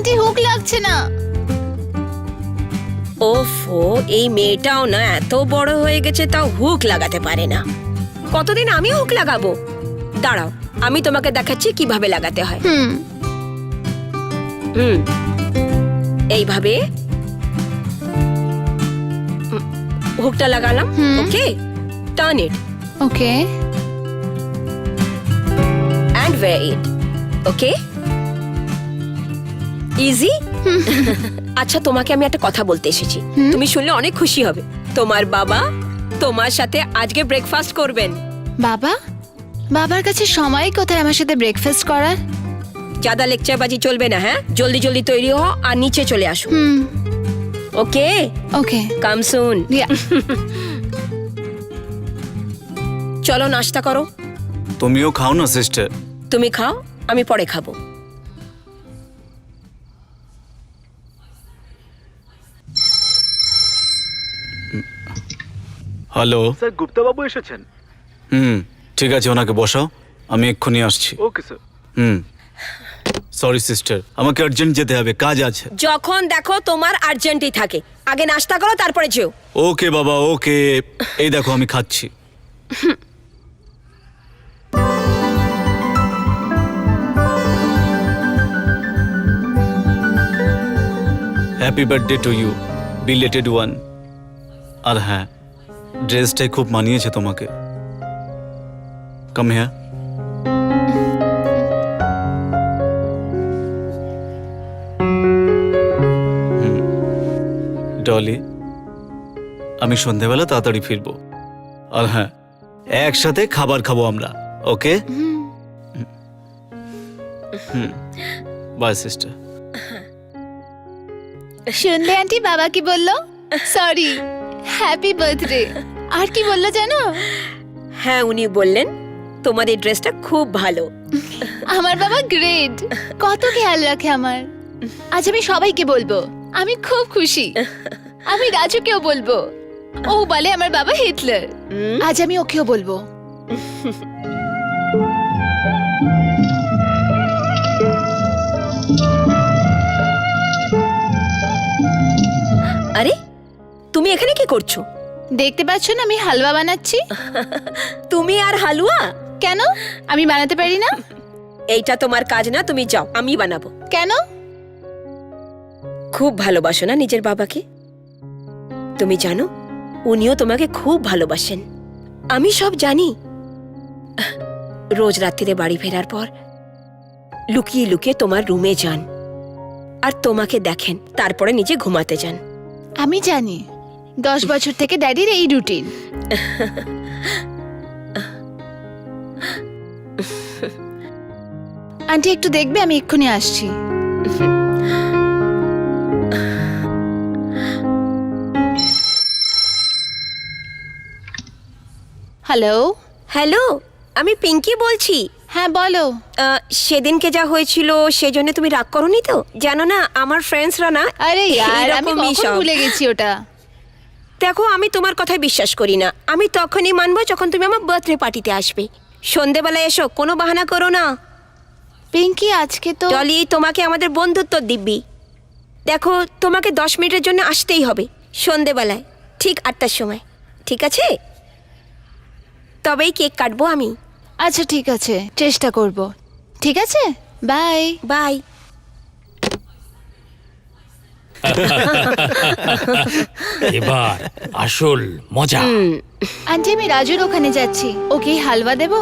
Aunty hook লাগছে না। ওফো, এই মেয়েটাও না এত বড় হয়ে গেছে তাও হুক লাগাতে পারে না। কতদিন আমি হুক লাগাবো? দাঁড়াও, আমি তোমাকে দেখাচ্ছি কিভাবে লাগাতে হয়। এইভাবে হুকটা লাগালাম। Okay, turn it okay and wear it. Okay? Easy? আচ্ছা, তোমাকে আমি একটা কথা বলতে এসেছি, তুমি শুনলে অনেক খুশি হবে। তোমার বাবা তোমার সাথে আজকে ব্রেকফাস্ট করবেন। বাবা? বাবার কাছে সময় কোথায় আমার সাথে ব্রেকফাস্ট করার? ज्यादा লেকচারবাজি চলবে না, হ্যাঁ? জলদি জলদি তৈরি হও আর নিচে চলে আসো। ওকে ওকে কাম সুন। চলো নাস্তা করো। তুমিও খাও না সিস্টার। তুমি খাও, আমি পরে খাবো। হ্যালো। স্যার গুপ্তা বাবু এসেছেন। ঠিক আছে, ওনাকে বসাও, আমি এক্ষুনি আসছি। Okay sir. সরি সিস্টার, আমাকে আর্জেন্ট যেতে হবে, কাজ আছে। যখন দেখো তোমার আর্জেন্টই থাকে, আগে নাস্তা করো তারপরে যেও। ওকে বাবা, ওকে। এই দেখো আমি খাচ্ছি। Happy birthday to you, belated one. আর হ্যাঁ, ড্রেসটাই খুব মানিয়েছে তোমাকে। Come here. ডলি, আমি সন্ধেবেলা তাড়াতাড়ি ফিরবো। আর হ্যাঁ, একসাথে খাবার খাবো আমরা। ওকে, বাই সিস্টার। শুনলে আন্টি বাবা কি বললো? Sorry, happy birthday. আর কি বললো জানো? হ্যাঁ, উনি বললেন তোমার এই ড্রেসটা খুব ভালো। আমার বাবা গ্রেট, কত খেয়াল রাখে আমার। আজ আমি সবাইকে বলবো আমি খুব খুশি। আমি রাজুকেও বলবো, ও বলে আমার বাবা হিটলার। আজ আমি ওকেও বলবো। আরে, তুমি এখানে কি করছো? দেখতে পাচ্ছ না আমি হালুয়া বানাচ্ছি। তুমি আর হালুয়া? কেন, আমি বানাতে পারি না? এইটা তোমার কাজ না, তুমি যাও, আমি বানাবো। কেন? খুব ভালোবাসো না নিজের বাবাকে? তুমি জানো, উনিও তোমাকে খুব ভালোবাসেন। আমি সব জানি। রোজ রাত্রিরে বাড়ি ফেরার পর লুকিয়ে লুকিয়ে তোমার রুমে যান আর তোমাকে দেখেন, তারপরে নিজে ঘুমাতে যান। আমি জানি, 10 বছর থেকে ড্যাডির এই রুটিন। আন্টি একটু দেখবে, আমি এক্ষুনি আসছি। হ্যালো। হ্যালো, আমি পিঙ্কি বলছি। হ্যাঁ বলো। সেদিনকে যা হয়েছিল সেজন্য তুমি রাগ করোনি তো? জানো না, আমার ফ্রেন্ডসরা না আরে यार, আমি এরকমই কখন সব। ভুলে গেছি ওটা। দেখো, আমি তোমার কথায় বিশ্বাস করি না। আমি তখনই মানবো যখন তুমি আমার বার্থডে পার্টিতে আসবে। সন্ধেবেলায় এসো, কোনো বাহানা করো না। পিঙ্কি আজকে তো টলি, তোমাকে আমাদের বন্ধুত্ব দিব্যি। দেখো, তোমাকে 10 মিনিটের জন্য আসতেই হবে সন্ধেবেলায়, ঠিক 8টার সময়। ঠিক আছে? তবেই কেক কাটবো আমি। আচ্ছা ঠিক আছে, চেষ্টা করব। ঠিক আছে, বাই বাই। এবার আসল মজা। আন্টি আমি রাজুর ওখানে যাচ্ছি, ওকে হালুয়া দেব।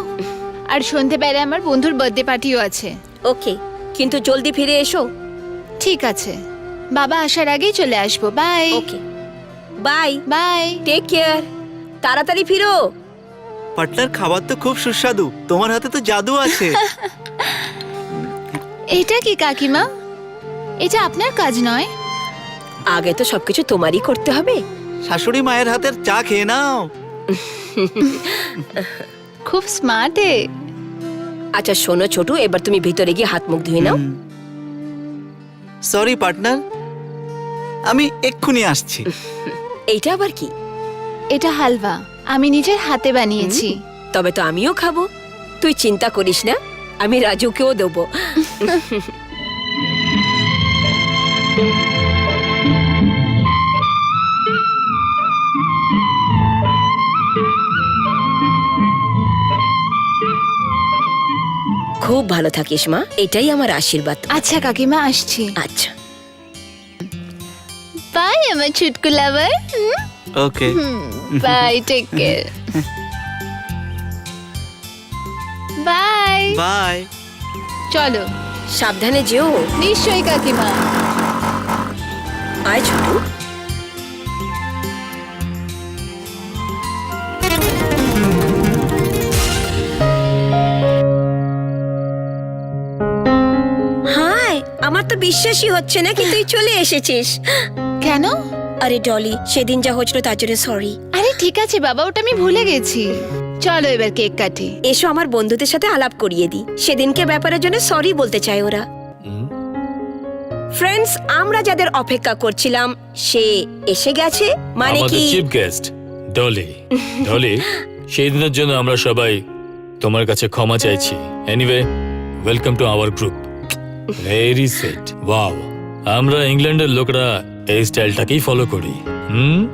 আর সন্ধেবেলায় আমার বন্ধুর বার্থডে পার্টিও আছে। ওকে, কিন্তু জলদি ফিরে এসো। ঠিক আছে, বাবা আসার আগেই চলে আসবো। Bye. Okay, bye. Bye. Take care, তাড়াতাড়ি ফিরো। পার্টনার, খাবার তো খুব সুস্বাদু, তোমার হাতে তো জাদু আছে। এটা কি কাকিমা? এটা আপনার কাজ নয়। আগে তো সবকিছু তোমারই করতে হবে। শাশুড়ি মায়ের হাতের চা খেয়ে নাও। খুব স্মার্ট এ। আচ্ছা শোনো ছোটু, এবার তুমি ভিতরে গিয়ে হাত মুখ ধুয়ে নাও। সরি পার্টনার, আমি এক্ষুনি আসছি। এইটা আবার কি? এটা হালুয়া, আমি নিজের হাতে বানিয়েছি। তবে তো আমিও খাবো। তুই চিন্তা করিস না, আমি রাজুকেও দেবো। খুব ভালো থাকিস মা, এটাই আমার আশীর্বাদ। আচ্ছা কাকিমা, আসছি। আচ্ছা, বাই আমার ছুটকু lover. Okay, bye, take care. Bye. Bye. চলো। সাবধানে যেও। নিশ্চয়ই কাকিমা। আয় ছোটু। হাই, আমার তো বিশ্বাসই হচ্ছে না কিন্তু তুই চলে এসেছিস। কেন? আরে ডলি, সেদিন যা হয়েছিল তার জন্য সরি। আরে ঠিক আছে বাবা, ওটা আমি ভুলে গেছি। চলো এবার কেক কাটি। এসো আমার বন্ধুদের সাথে আলাপ করিয়ে দি। সেদিনকে ব্যাপারের জন্য সরি বলতে চাই ওরা। ফ্রেন্ডস, আমরা যাদের অপেক্ষা করছিলাম সে এসে গেছে। মানে আমাদের কি, চিফ গেস্ট ডলি। ডলি, সেই দিনের জন্য আমরা সবাই তোমার কাছে ক্ষমা চাইছি। Anyway, welcome to our group. Very sweet. Wow, আমরা ইংল্যান্ডের লোকরা এই স্টাইলটাকেই ফলো করি।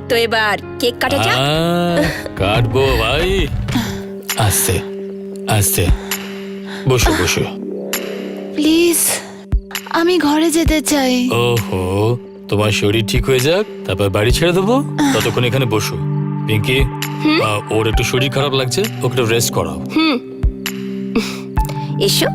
তো এবার কেক কাটা যাক। কাটবো ভাই। আস্তে আস্তে, বসো বসো। প্লিজ, আমি ঘরে যেতে চাই। ওহো, তোমার শরীর ঠিক হয়ে যাক, তারপর বাড়ি ছেড়ে দেবো। ততক্ষণ এখানে বসো। পিঙ্কি, ওর একটু শরীর খারাপ লাগছে, ওকে রেস্ট করাও। এসো।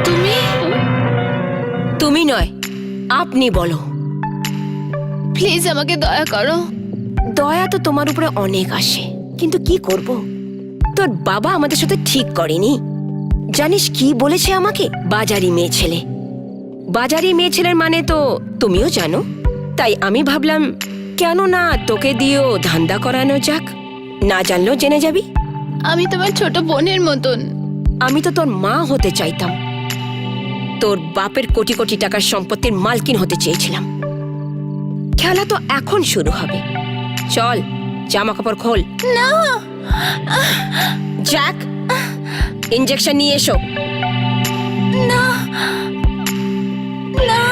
তুমি? তুমি নয়, আপনি বলো। প্লিজ আমাকে দয়া করো। দয়া তো তোমার উপরে অনেক আসে, কিন্তু কি করব? তোর বাবা আমাদের সাথে ঠিক করেনি। জানিস কি বলেছে আমাকে? বাজারি মেয়ে ছেলে। বাজারি মেয়ে ছেলের মানে তো তুমিও জানো। তাই আমি ভাবলাম কেন না তোকে দিয়েও ধান্দা করানো যাক, না জানলেও জেনে যাবি। আমি তোমার ছোট বোনের মতন। আমি তো তোর মা হতে চাইতাম। তোর বাপের কোটি কোটি টাকার সম্পত্তির মালকিন হতে চেয়েছিলাম। খেলা তো এখন শুরু হবে। চল, জামা কাপড় খোল। না, জ্যাক, ইনজেকশন নিয়ে এসো। না, না।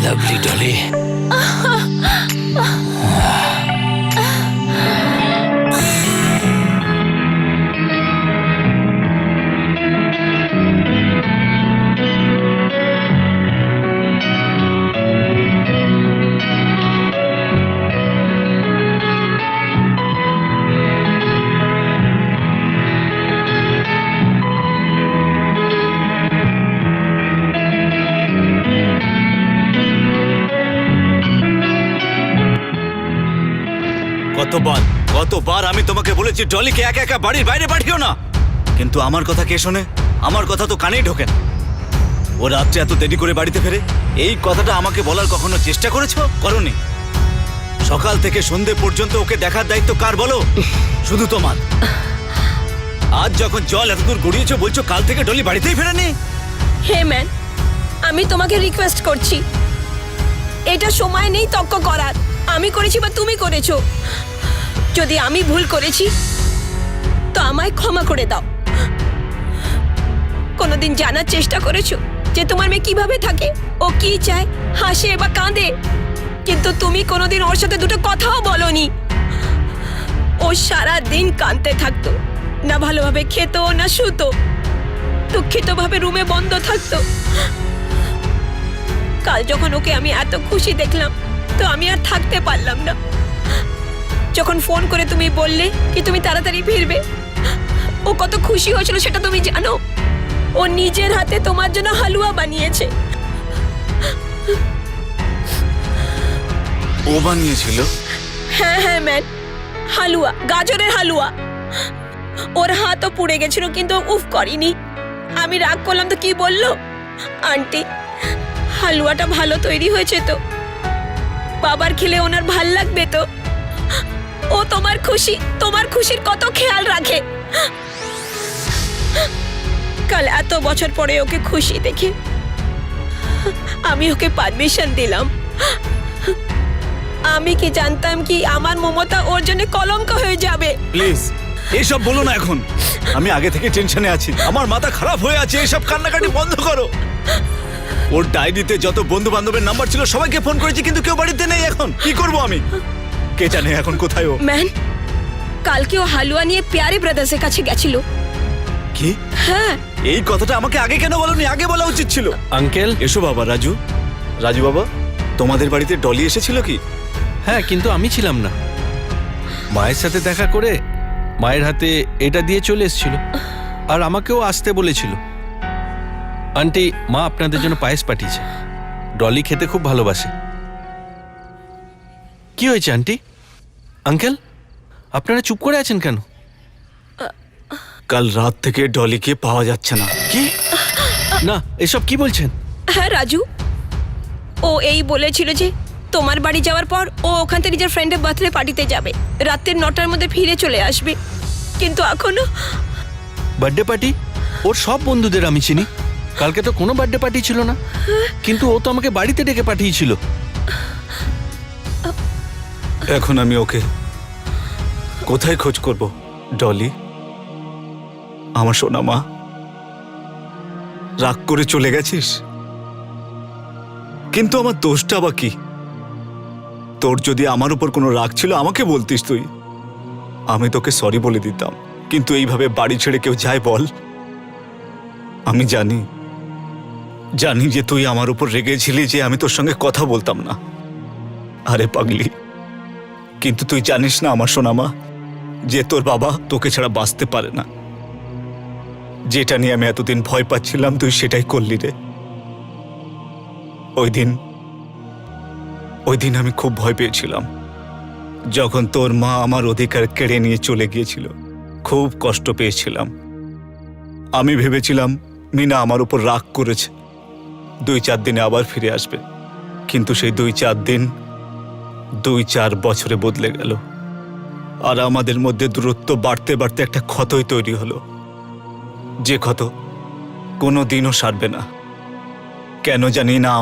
লাভলি ডলি। কতবার আমি তোমাকে বলেছি ডলিকে একা একা বাড়ির বাইরে পাঠিও না, কিন্তু আমার কথা কে শোনে? আমার কথা তো কানেই ঢোকে না। ও রাত্রে এত দেরি করে বাড়িতে ফেরে, এই কথাটা আমাকে বলার কখনো চেষ্টা করেছো? করনি। সকাল থেকে সন্ধে পর্যন্ত ওকে দেখার দায়িত্ব কার বলো? শুধু তোমার। আজ যখন জল এতদূর গড়িয়েছো, বলছো কাল থেকে ডলি বাড়িতেই ফেরেনি। হে ম্যান, আমি তোমাকে রিকোয়েস্ট করছি, এটা সময় নেই তর্ক করার। আমি করেছি বা তুমি করেছো, যদি আমি ভুল করেছি তো আমায় ক্ষমা করে দাও। কোনোদিন জানার চেষ্টা করেছো যে তোমার মেয়ে কিভাবে থাকে, ও কি চায়, হাসে বা কাঁদে? কিন্তু তুমি কোনোদিন ওর সাথে দুটো কথাও বলোনি। ও সারা দিন কাঁদতে থাকতো, না ভালোভাবে খেত না শুতো, দুঃখিত ভাবে রুমে বন্ধ থাকতো। কাল যখন ওকে আমি এত খুশি দেখলাম তো আমি আর থাকতে পারলাম না। যখন ফোন করে তুমি বললে কি তুমি তাড়াতাড়ি ফিরবে, ও কত খুশি হয়েছিল সেটা তুমি জানো? ও নিজের হাতে তোমার জন্য হালুয়া বানিয়েছে। ও বানিয়েছিল? হ্যাঁ হ্যাঁ ম্যান, হালুয়া, গাজরের হালুয়া। ওর হাতও পুড়ে গেছিল কিন্তু উফ করিনি। আমি রাগ করলাম তো কি বললো, আন্টি হালুয়াটা ভালো তৈরি হয়েছে তো? বাবার খেলে ওনার ভাল লাগবে তো? ও তোমার খুশির কত খেয়াল রাখে। কাল এত বছর পরে ওকে খুশি দেখে আমি ওকে পারমিশন দিলাম। আমি কি জানতাম কি আমার মমতা ওর জন্য কলঙ্ক হয়ে যাবে? প্লিজ এইসব বলো না এখন। আমি আগে থেকে টেনশনে আছি, আমার মাথা খারাপ হয়ে আছে। এইসব কান্নাকাটি বন্ধ করো। ওর ডায়েরিতে যত বন্ধু বান্ধবের নাম্বার ছিল সবাইকে ফোন করেছি, কিন্তু কেউ বাড়িতে নেই। এখন কি করব আমি? কে জানে এখন কোথায় ও? ম্যান, কালকে ও হালুয়া নিয়ে প্যারি ব্রাদার্সের কাছে গেছিল। কি? হ্যাঁ, এই কথাটা আমাকে আগে কেন বলনি? আগে বলা উচিত ছিল। আঙ্কেল, এসো বাবা। রাজু বাবা, তোমাদের বাড়িতে ডলি এসেছিল কি? হ্যাঁ, কিন্তু আমি ছিলাম না। মায়ের সাথে দেখা করে মায়ের হাতে এটা দিয়ে চলে এসেছিল, আর আমাকেও আসতে বলেছিল। আন্টি, মা আপনাদের জন্য পায়েস পাঠিয়েছে। ডলি খেতে খুব ভালোবাসে। কি হয়েছে আন্টি? আঙ্কেল, আপনারা চুপ করে আছেন কেন? কাল রাত থেকে ডলিকে পাওয়া যাচ্ছে না। কি? না, এসব কি বলছেন? হ্যাঁ রাজু, ও এই বলেছিল যে তোমার বাড়ি যাওয়ার পর ও ওখান থেকে নিজের ফ্রেন্ডের বার্থডে পার্টিতে যাবে, রাতের 9টার মধ্যে ফিরে চলে আসবে। কিন্তু এখনো বার্থডে পার্টি? ওর সব বন্ধুদের আমি চিনি। কালকে তো কোনো বার্থডে পার্টি ছিল না, কিন্তু ও তো আমাকে বাড়িতে ডেকে পাঠিয়েছিল। এখন আমি ওকে কোথায় খোঁজ করব? ডলি, আমার সোনা মা, রাগ করে চলে গেছিস? কিন্তু আমার দোষটা বা কি? তোর যদি আমার উপর কোনো রাগ ছিল আমাকে বলতিস তুই, আমি তোকে সরি বলে দিতাম। কিন্তু এইভাবে বাড়ি ছেড়ে কেউ যায় বল? আমি জানি যে তুই আমার উপর রেগেছিলি যে আমি তোর সঙ্গে কথা বলতাম না। আরে পাগলি, কিন্তু তুই জানিস না আমার সোনা মা, যে তোর বাবা তোকে ছাড়া বাঁচতে পারে না। যেটা নিয়ে আমি এতদিন ভয় পাচ্ছিলাম তুই সেটাই করলি রে। ওই দিন আমি খুব ভয় পেয়েছিলাম যখন তোর মা আমার অধিকার কেড়ে নিয়ে চলে গিয়েছিল। খুব কষ্ট পেয়েছিলাম। আমি ভেবেছিলাম মিনা আমার উপর রাগ করেছে, 2-4 দিনে আবার ফিরে আসবে। কিন্তু সেই 2-4 দিন 2-4 বছরে বদলে গেল, আর আমাদের মধ্যে দূরত্ব বাড়তে বাড়তে একটা ক্ষতই তৈরি হলো, যে ক্ষত কোনো দিনও সারবে না। কেন জানি না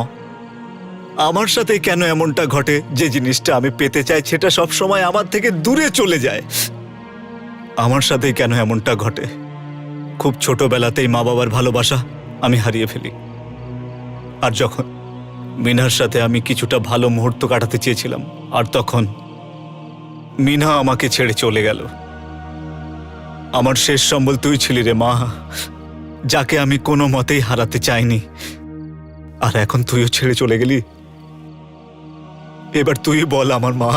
আমার সাথে কেন এমনটা ঘটে, যে জিনিসটা আমি পেতে চাই সেটা সব সময় আমার থেকে দূরে চলে যায়। আমার সাথে কেন এমনটা ঘটে? খুব ছোটবেলাতেই মা বাবার ভালোবাসা আমি হারিয়ে ফেলি। আর যখন মিনার সাথে আমি কিছুটা ভালো মুহূর্ত কাটাতে চেয়েছিলাম, আর তখন মিনা আমাকে ছেড়ে চলে গেল। আমার শেষ সম্বল তুই ছিলি রে মা, যাকে আমি কোনো মতেই হারাতে চাইনি। আর এখন তুইও ছেড়ে চলে গেলি। এবার তুই বল আমার মা,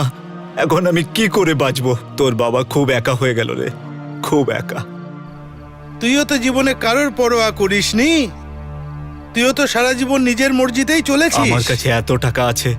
এখন আমি কি করে বাঁচবো? তোর বাবা খুব একা হয়ে গেল রে, খুব একা। তুইও তো জীবনে কারোর পরোয়া করিসনি। তুইও তো সারা জীবন নিজের মর্জিতেই চলেছিস। আমার কাছে এত টাকা আছে,